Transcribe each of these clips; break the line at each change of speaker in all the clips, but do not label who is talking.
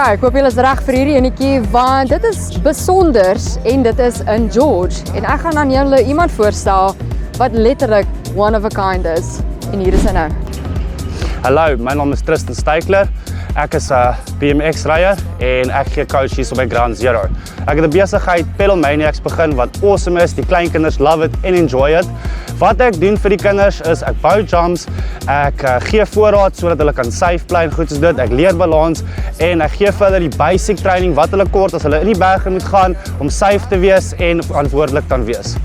Okay, ek hoop julle is reg vir hierdie enetjie want dit is besonders en dit is in George en ek gaan aan julle iemand voorstel wat letterlik one of a kind is en hier is hy nou.
Hallo, my naam is Tristan Steikler. Ek is 'n BMX ryer en ek gee coach hier by Ground Zero. Ek het 'n besigheid Pedal Maniacs begin wat awesome is. Die kleinkinders love it en enjoy it. Wat ek doen vir die kinders is ek bou jumps, ek gee voorraad sodat hulle kan safe bly en goed soos dit. Ek leer balans en ek gee vir hulle die basic training wat hulle kort as hulle in die berge moet gaan om safe te wees en verantwoordelik kan wees.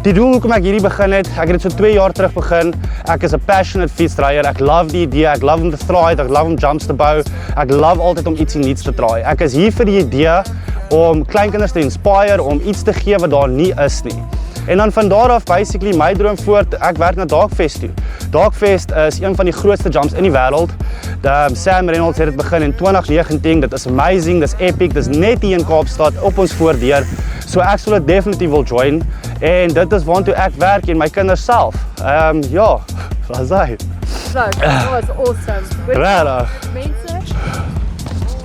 Die doel hoekom ek hierdie begin het, ek het dit so 2 jaar terug begin. Ek is 'n passionate fietsryer. Ek love die idee, ek love om te try, ek love om jumps te bou. Ek love altyd om ietsie nuuts te try. Ek is hier vir die idee om kleinkinders te inspire om iets te gee wat daar nie is nie. En dan van daar af basically my droom voort, ek werk na Darkfest toe. Darkfest is een van die grootste jumps in die wêreld. Sam Reynolds het dit begin in 2019. Dit is amazing, dit is epic, dit is net hier in Kaapstad op ons voordeur. So ek sal dit definitief wil join en dit is waartoe ek werk en my kinders self. Ja, was hy.
That was awesome.
Regtig.
Mense,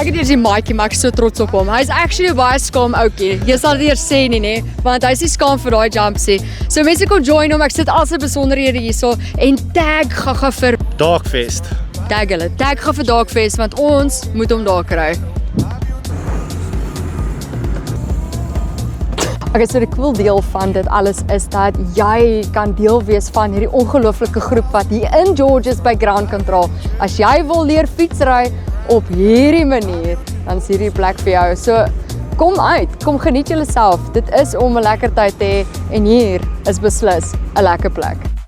ek het eers die maatjie, maar ek is so trots op hom. Hy's actually 'n baie skaam ouetjie. Jy sal dit eers sê nie, want hy's nie skaam vir daai jumpsie. So mense kom join hom. Ek sit al sy besonderhede hierso en tag gaga vir
Darkfest.
tag hulle. Tag gaga vir Darkfest want ons moet hom daar kry. Okay, so die cool deel van dit alles is dat jy kan deel wees van hierdie ongelooflike groep wat hier in George is by Ground Control. As jy wil leer fietsry op hierdie manier, dan is hierdie plek vir jou. So kom uit, kom geniet julleself. Dit is om 'n lekker tyd te hê en hier is beslis 'n lekker plek.